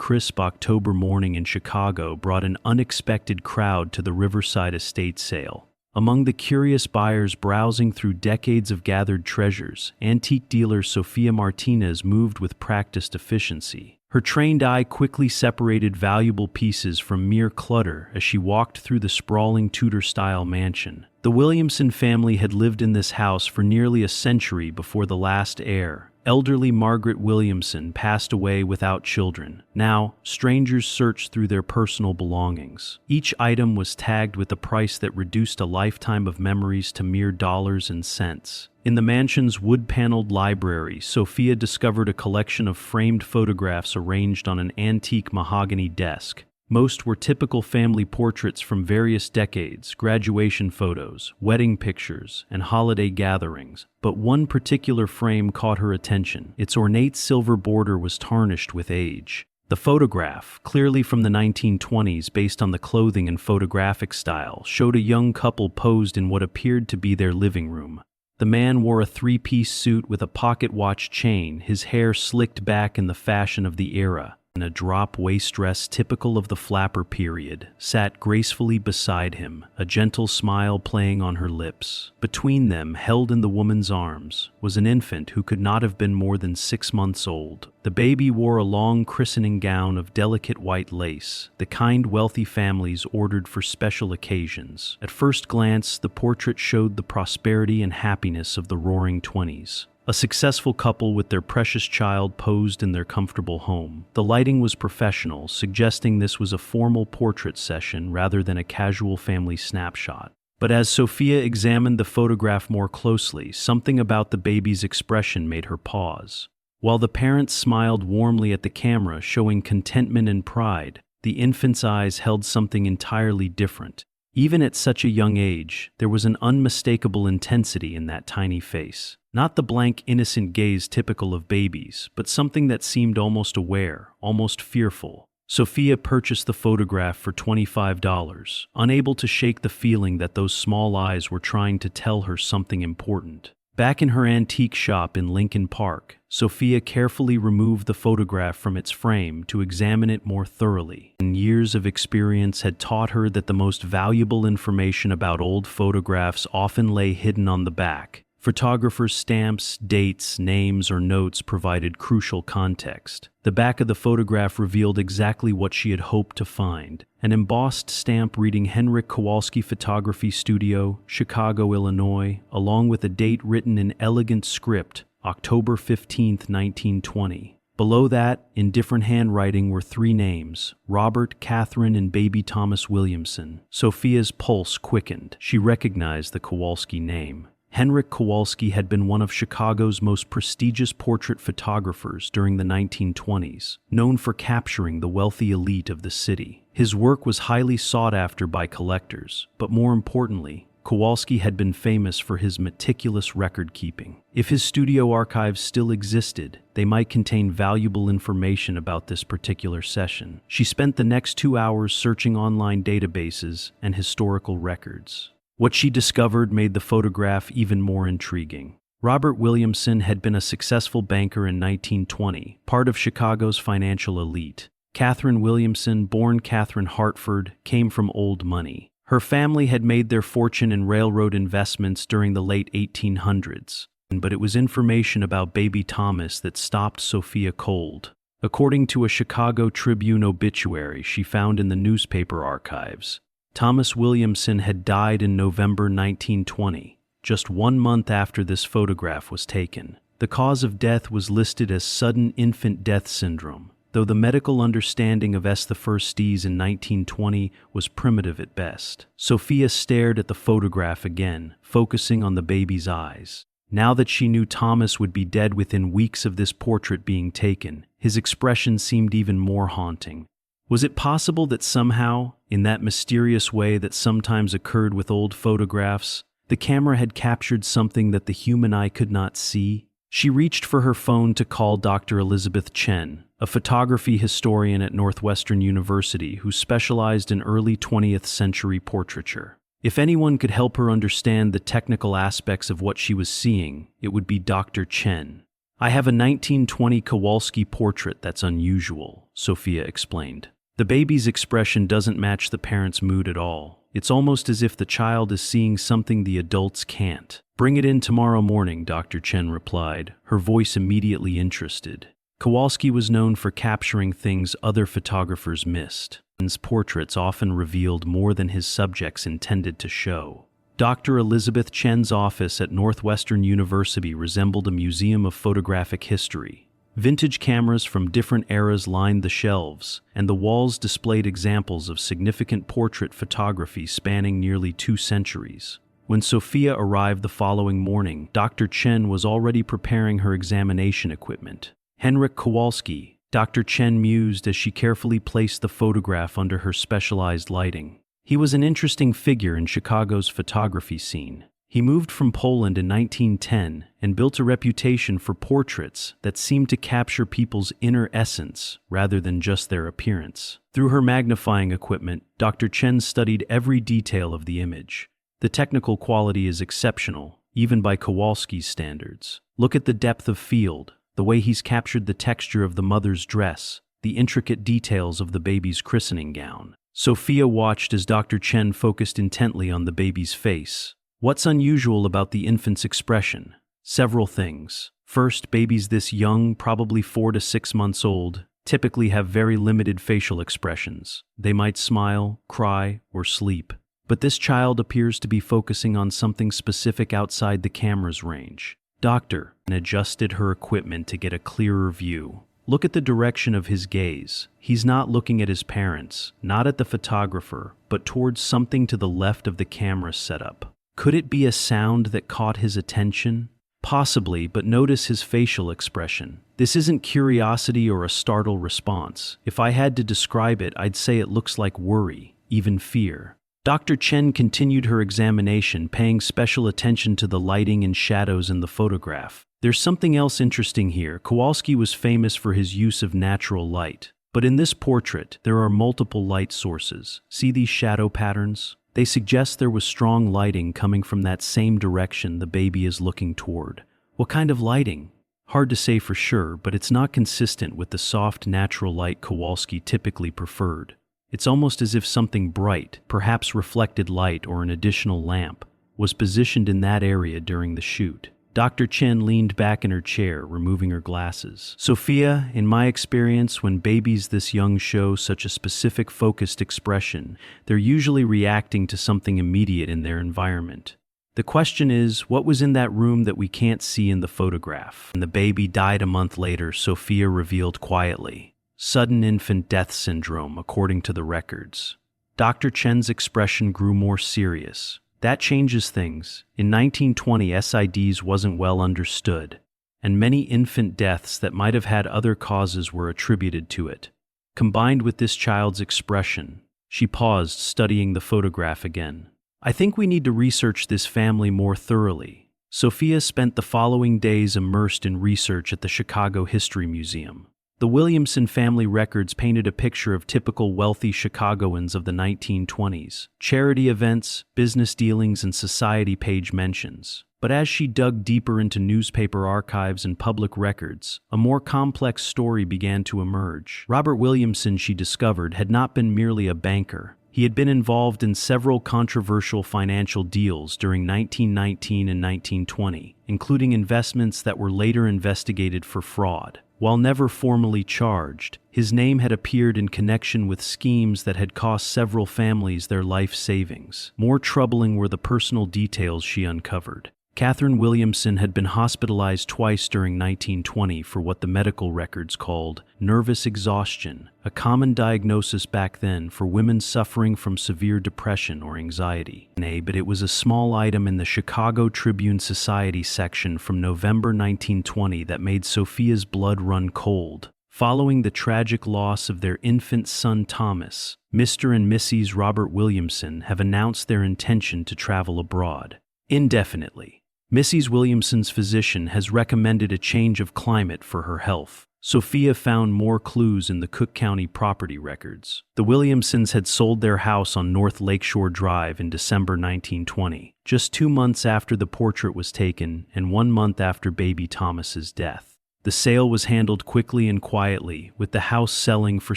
crisp October morning in Chicago brought an unexpected crowd to the Riverside estate sale. Among the curious buyers browsing through decades of gathered treasures, antique dealer Sofia Martinez moved with practiced efficiency. Her trained eye quickly separated valuable pieces from mere clutter as she walked through the sprawling Tudor-style mansion. The Williamson family had lived in this house for nearly a century before the last heir, elderly Margaret Williamson, passed away without children. Now, strangers searched through their personal belongings. Each item was tagged with a price that reduced a lifetime of memories to mere dollars and cents. In the mansion's wood-paneled library, Sophia discovered a collection of framed photographs arranged on an antique mahogany desk. Most were typical family portraits from various decades, graduation photos, wedding pictures, and holiday gatherings. But one particular frame caught her attention. Its ornate silver border was tarnished with age. The photograph, clearly from the 1920s based on the clothing and photographic style, showed a young couple posed in what appeared to be their living room. The man wore a three-piece suit with a pocket watch chain, his hair slicked back in the fashion of the era, and a drop waist dress typical of the flapper period sat gracefully beside him, a gentle smile playing on her lips. Between them, held in the woman's arms, was an infant who could not have been more than 6 months old. The baby wore a long christening gown of delicate white lace, the kind wealthy families ordered for special occasions. At first glance, the portrait showed the prosperity and happiness of the Roaring Twenties. A successful couple with their precious child posed in their comfortable home. The lighting was professional, suggesting this was a formal portrait session rather than a casual family snapshot. But as Sophia examined the photograph more closely, something about the baby's expression made her pause. While the parents smiled warmly at the camera, showing contentment and pride, the infant's eyes held something entirely different. Even at such a young age, there was an unmistakable intensity in that tiny face. Not the blank, innocent gaze typical of babies, but something that seemed almost aware, almost fearful. Sophia purchased the photograph for $25, unable to shake the feeling that those small eyes were trying to tell her something important. Back in her antique shop in Lincoln Park, Sophia carefully removed the photograph from its frame to examine it more thoroughly. And years of experience had taught her that the most valuable information about old photographs often lay hidden on the back. Photographers' stamps, dates, names, or notes provided crucial context. The back of the photograph revealed exactly what she had hoped to find: an embossed stamp reading Henryk Kowalski Photography Studio, Chicago, Illinois, along with a date written in elegant script, October 15, 1920. Below that, in different handwriting, were 3 names: Robert, Catherine, and baby Thomas Williamson. Sophia's pulse quickened. She recognized the Kowalski name. Henryk Kowalski had been one of Chicago's most prestigious portrait photographers during the 1920s, known for capturing the wealthy elite of the city. His work was highly sought after by collectors, but more importantly, Kowalski had been famous for his meticulous record-keeping. If his studio archives still existed, they might contain valuable information about this particular session. She spent the next 2 hours searching online databases and historical records. What she discovered made the photograph even more intriguing. Robert Williamson had been a successful banker in 1920, part of Chicago's financial elite. Catherine Williamson, born Catherine Hartford, came from old money. Her family had made their fortune in railroad investments during the late 1800s, but it was information about baby Thomas that stopped Sophia cold. According to a Chicago Tribune obituary she found in the newspaper archives, Thomas Williamson had died in November 1920, just 1 month after this photograph was taken. The cause of death was listed as sudden infant death syndrome, though the medical understanding of S1 disease in 1920 was primitive at best. Sophia stared at the photograph again, focusing on the baby's eyes. Now that she knew Thomas would be dead within weeks of this portrait being taken, his expression seemed even more haunting. Was it possible that somehow, in that mysterious way that sometimes occurred with old photographs, the camera had captured something that the human eye could not see? She reached for her phone to call Dr. Elizabeth Chen, a photography historian at Northwestern University who specialized in early 20th century portraiture. If anyone could help her understand the technical aspects of what she was seeing, it would be Dr. Chen. "I have a 1920 Kowalski portrait that's unusual," Sophia explained. The baby's expression doesn't match the parent's mood at all. It's almost as if the child is seeing something the adults can't. "Bring it in tomorrow morning," Dr. Chen replied, her voice immediately interested. Kowalski was known for capturing things other photographers missed. His portraits often revealed more than his subjects intended to show. Dr. Elizabeth Chen's office at Northwestern University resembled a museum of photographic history. Vintage cameras from different eras lined the shelves, and the walls displayed examples of significant portrait photography spanning nearly 2 centuries. When Sophia arrived the following morning, Dr. Chen was already preparing her examination equipment. "Henryk Kowalski," Dr. Chen mused as she carefully placed the photograph under her specialized lighting. He was an interesting figure in Chicago's photography scene. He moved from Poland in 1910 and built a reputation for portraits that seemed to capture people's inner essence rather than just their appearance. Through her magnifying equipment, Dr. Chen studied every detail of the image. The technical quality is exceptional, even by Kowalski's standards. Look at the depth of field, the way he's captured the texture of the mother's dress, the intricate details of the baby's christening gown. Sophia watched as Dr. Chen focused intently on the baby's face. "What's unusual about the infant's expression?" "Several things. First, babies this young, probably 4 to 6 months old, typically have very limited facial expressions. They might smile, cry, or sleep. But this child appears to be focusing on something specific outside the camera's range." Dr. adjusted her equipment to get a clearer view. "Look at the direction of his gaze. He's not looking at his parents, not at the photographer, but towards something to the left of the camera setup. Could it be a sound that caught his attention? Possibly, but notice his facial expression. This isn't curiosity or a startled response. If I had to describe it, I'd say it looks like worry, even fear." Dr. Chen continued her examination, paying special attention to the lighting and shadows in the photograph. "There's something else interesting here. Kowalski was famous for his use of natural light. But in this portrait, there are multiple light sources. See these shadow patterns? They suggest there was strong lighting coming from that same direction the baby is looking toward. What kind of lighting? Hard to say for sure, but it's not consistent with the soft, natural light Kowalski typically preferred. It's almost as if something bright, perhaps reflected light or an additional lamp, was positioned in that area during the shoot." Dr. Chen leaned back in her chair, removing her glasses. "Sophia, in my experience, when babies this young show such a specific focused expression, they're usually reacting to something immediate in their environment. The question is, what was in that room that we can't see in the photograph?" "And the baby died a month later," Sophia revealed quietly. "Sudden infant death syndrome, according to the records." Dr. Chen's expression grew more serious. "That changes things. In 1920, SIDs wasn't well understood, and many infant deaths that might have had other causes were attributed to it. Combined with this child's expression," she paused, studying the photograph again. "I think we need to research this family more thoroughly." Sophia spent the following days immersed in research at the Chicago History Museum. The Williamson family records painted a picture of typical wealthy Chicagoans of the 1920s. Charity events, business dealings, and society page mentions. But as she dug deeper into newspaper archives and public records, a more complex story began to emerge. Robert Williamson, she discovered, had not been merely a banker. He had been involved in several controversial financial deals during 1919 and 1920, including investments that were later investigated for fraud. While never formally charged, his name had appeared in connection with schemes that had cost several families their life savings. More troubling were the personal details she uncovered. Catherine Williamson had been hospitalized twice during 1920 for what the medical records called nervous exhaustion, a common diagnosis back then for women suffering from severe depression or anxiety. But it was a small item in the Chicago Tribune Society section from November 1920 that made Sophia's blood run cold. Following the tragic loss of their infant son Thomas, Mr. and Mrs. Robert Williamson have announced their intention to travel abroad indefinitely. Mrs. Williamson's physician has recommended a change of climate for her health. Sophia found more clues in the Cook County property records. The Williamsons had sold their house on North Lakeshore Drive in December 1920, just 2 months after the portrait was taken and 1 month after baby Thomas's death. The sale was handled quickly and quietly, with the house selling for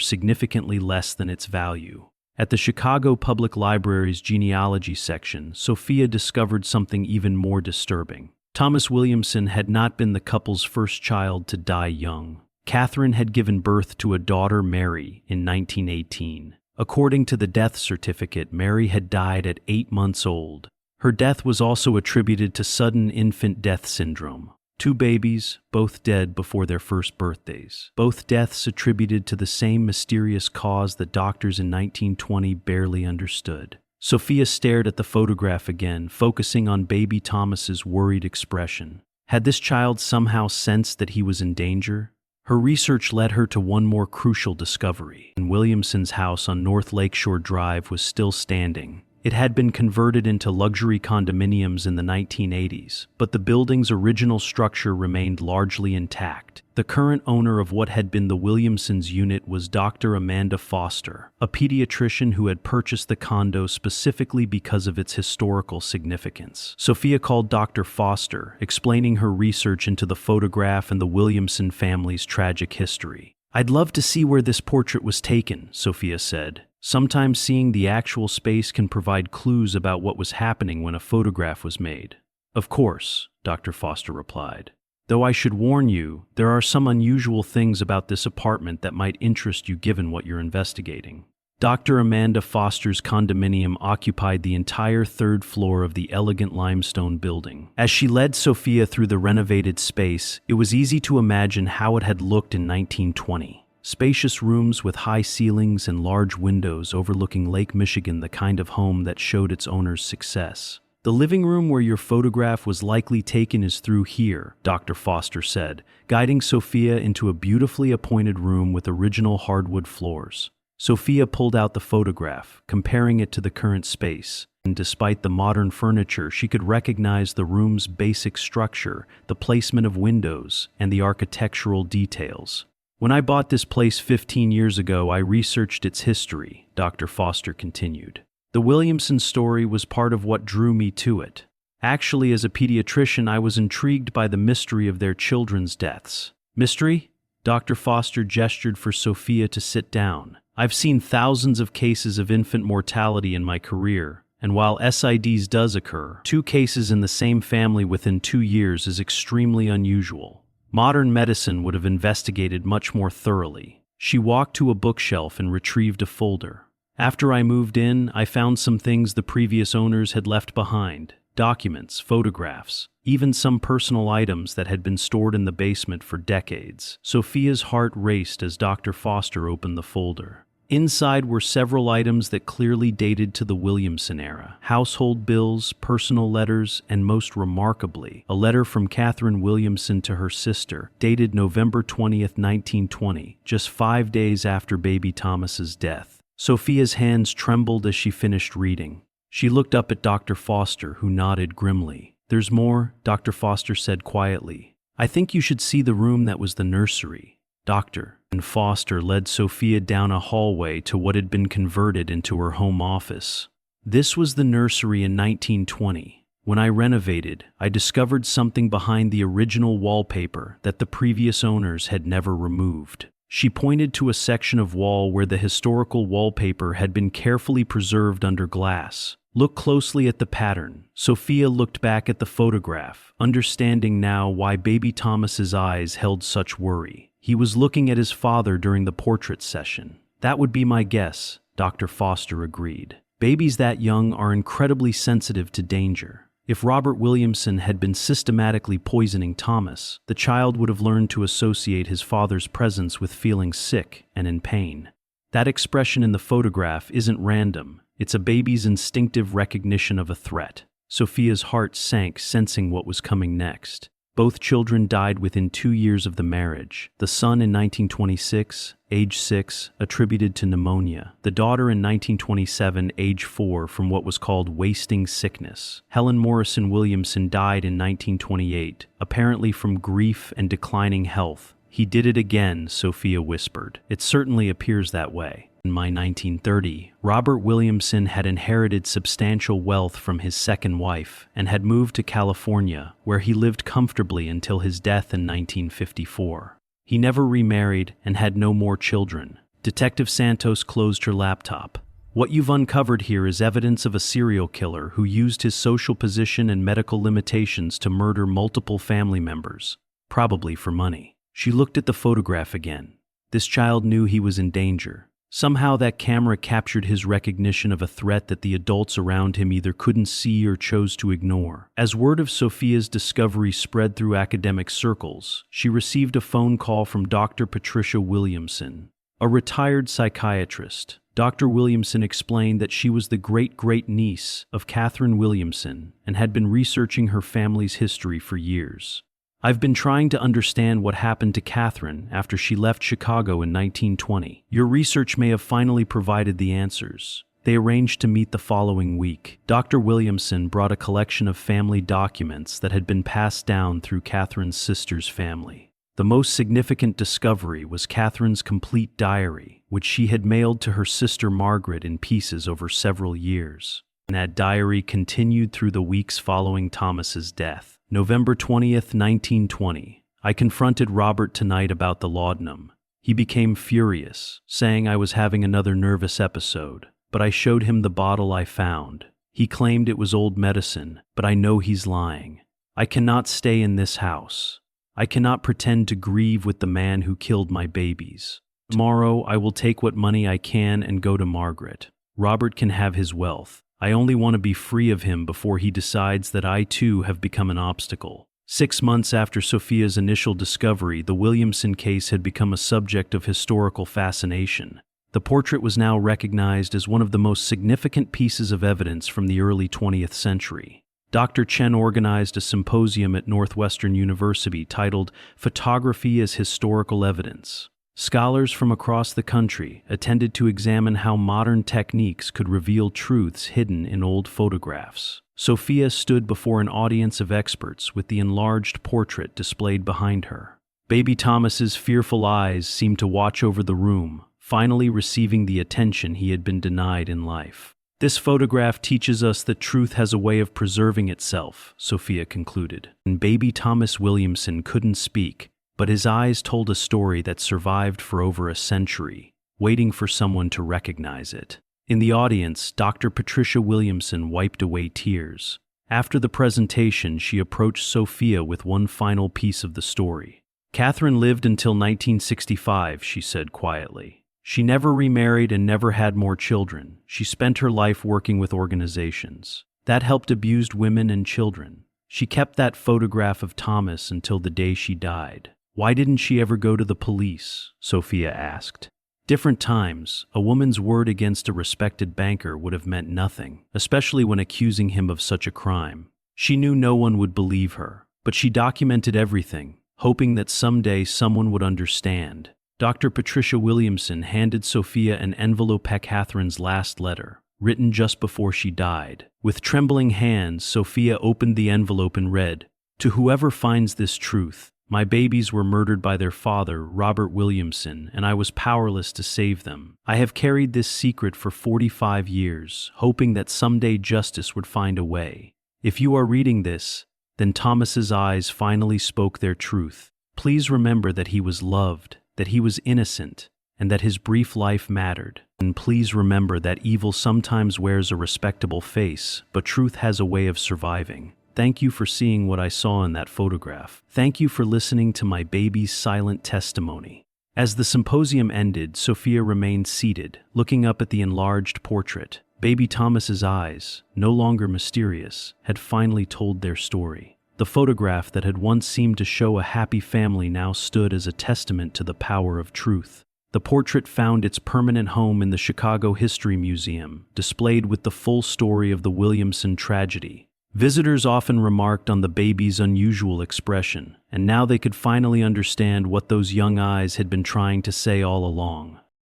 significantly less than its value. At the Chicago Public Library's genealogy section, Sophia discovered something even more disturbing. Thomas Williamson had not been the couple's first child to die young. Catherine had given birth to a daughter, Mary, in 1918. According to the death certificate, Mary had died at 8 months old. Her death was also attributed to sudden infant death syndrome. 2 babies, both dead before their first birthdays. Both deaths attributed to the same mysterious cause that doctors in 1920 barely understood. Sophia stared at the photograph again, focusing on baby Thomas's worried expression. Had this child somehow sensed that he was in danger? Her research led her to one more crucial discovery. Williamson's house on North Lakeshore Drive was still standing. It had been converted into luxury condominiums in the 1980s, but the building's original structure remained largely intact. The current owner of what had been the Williamsons' unit was Dr. Amanda Foster, a pediatrician who had purchased the condo specifically because of its historical significance. Sophia called Dr. Foster, explaining her research into the photograph and the Williamson family's tragic history. "I'd love to see where this portrait was taken," Sophia said. "Sometimes seeing the actual space can provide clues about what was happening when a photograph was made." "Of course," Dr. Foster replied. "Though I should warn you, there are some unusual things about this apartment that might interest you given what you're investigating." Dr. Amanda Foster's condominium occupied the entire 3rd floor of the elegant limestone building. As she led Sophia through the renovated space, it was easy to imagine how it had looked in 1920. Spacious rooms with high ceilings and large windows overlooking Lake Michigan, the kind of home that showed its owner's success. "The living room where your photograph was likely taken is through here," Dr. Foster said, guiding Sophia into a beautifully appointed room with original hardwood floors. Sophia pulled out the photograph, comparing it to the current space, and despite the modern furniture, she could recognize the room's basic structure, the placement of windows, and the architectural details. "When I bought this place 15 years ago, I researched its history," Dr. Foster continued. "The Williamson story was part of what drew me to it. Actually, as a pediatrician, I was intrigued by the mystery of their children's deaths." "Mystery?" Dr. Foster gestured for Sophia to sit down. "I've seen thousands of cases of infant mortality in my career, and while SIDs does occur, 2 cases in the same family within 2 years is extremely unusual. Modern medicine would have investigated much more thoroughly." She walked to a bookshelf and retrieved a folder. "After I moved in, I found some things the previous owners had left behind. Documents, photographs, even some personal items that had been stored in the basement for decades." Sophia's heart raced as Dr. Foster opened the folder. Inside were several items that clearly dated to the Williamson era. Household bills, personal letters, and most remarkably, a letter from Catherine Williamson to her sister, dated November 20th, 1920, just 5 days after baby Thomas's death. Sophia's hands trembled as she finished reading. She looked up at Dr. Foster, who nodded grimly. "There's more," Dr. Foster said quietly. "I think you should see the room that was the nursery." Dr. and Foster led Sophia down a hallway to what had been converted into her home office. "This was the nursery in 1920. When I renovated, I discovered something behind the original wallpaper that the previous owners had never removed." She pointed to a section of wall where the historical wallpaper had been carefully preserved under glass. "Look closely at the pattern." Sophia looked back at the photograph, understanding now why baby Thomas's eyes held such worry. He was looking at his father during the portrait session. "That would be my guess," Dr. Foster agreed. "Babies that young are incredibly sensitive to danger. If Robert Williamson had been systematically poisoning Thomas, the child would have learned to associate his father's presence with feeling sick and in pain. That expression in the photograph isn't random. It's a baby's instinctive recognition of a threat." Sophia's heart sank, sensing what was coming next. Both children died within 2 years of the marriage. The son in 1926, age 6, attributed to pneumonia. The daughter in 1927, age 4, from what was called wasting sickness. Helen Morrison Williamson died in 1928, apparently from grief and declining health. "He did it again," Sophia whispered. "It certainly appears that way." In May 1930, Robert Williamson had inherited substantial wealth from his second wife and had moved to California, where he lived comfortably until his death in 1954. He never remarried and had no more children. Detective Santos closed her laptop. What you've uncovered here is evidence of a serial killer who used his social position and medical limitations to murder multiple family members, probably for money. She looked at the photograph again. This child knew he was in danger. Somehow that camera captured his recognition of a threat that the adults around him either couldn't see or chose to ignore. As word of Sophia's discovery spread through academic circles, she received a phone call from Dr. Patricia Williamson, a retired psychiatrist. Dr. Williamson explained that she was the great-great-niece of Catherine Williamson and had been researching her family's history for years. I've been trying to understand what happened to Catherine after she left Chicago in 1920. Your research may have finally provided the answers. They arranged to meet the following week. Dr. Williamson brought a collection of family documents that had been passed down through Catherine's sister's family. The most significant discovery was Catherine's complete diary, which she had mailed to her sister Margaret in pieces over several years. And that diary continued through the weeks following Thomas's death. November 20th, 1920. I confronted Robert tonight about the laudanum. He became furious, saying I was having another nervous episode, but I showed him the bottle I found. He claimed it was old medicine, but I know he's lying. I cannot stay in this house. I cannot pretend to grieve with the man who killed my babies. Tomorrow I will take what money I can and go to Margaret. Robert can have his wealth. I only want to be free of him before he decides that I too have become an obstacle. 6 months after Sophia's initial discovery, the Williamson case had become a subject of historical fascination. The portrait was now recognized as one of the most significant pieces of evidence from the early 20th century. Dr. Chen organized a symposium at Northwestern University titled "Photography as Historical Evidence." Scholars from across the country attended to examine how modern techniques could reveal truths hidden in old photographs. Sophia stood before an audience of experts with the enlarged portrait displayed behind her. Baby Thomas's fearful eyes seemed to watch over the room, finally receiving the attention he had been denied in life. This photograph teaches us that truth has a way of preserving itself, Sophia concluded. And baby Thomas Williamson couldn't speak, but his eyes told a story that survived for over a century, waiting for someone to recognize it. In the audience, Dr. Patricia Williamson wiped away tears. After the presentation, she approached Sophia with one final piece of the story. Catherine lived until 1965, she said quietly. She never remarried and never had more children. She spent her life working with organizations that helped abused women and children. She kept that photograph of Thomas until the day she died. Why didn't she ever go to the police? Sophia asked. Different times, a woman's word against a respected banker would have meant nothing, especially when accusing him of such a crime. She knew no one would believe her, but she documented everything, hoping that someday someone would understand. Dr. Patricia Williamson handed Sophia an envelope of Catherine's last letter, written just before she died. With trembling hands, Sophia opened the envelope and read, "To whoever finds this truth, my babies were murdered by their father, Robert Williamson, and I was powerless to save them. I have carried this secret for 45 years, hoping that someday justice would find a way. If you are reading this, then Thomas's eyes finally spoke their truth. Please remember that he was loved, that he was innocent, and that his brief life mattered. And please remember that evil sometimes wears a respectable face, but truth has a way of surviving. Thank you for seeing what I saw in that photograph. Thank you for listening to my baby's silent testimony." As the symposium ended, Sophia remained seated, looking up at the enlarged portrait. Baby Thomas's eyes, no longer mysterious, had finally told their story. The photograph that had once seemed to show a happy family now stood as a testament to the power of truth. The portrait found its permanent home in the Chicago History Museum, displayed with the full story of the Williamson tragedy. Visitors often remarked on the baby's unusual expression, and now they could finally understand what those young eyes had been trying to say all along.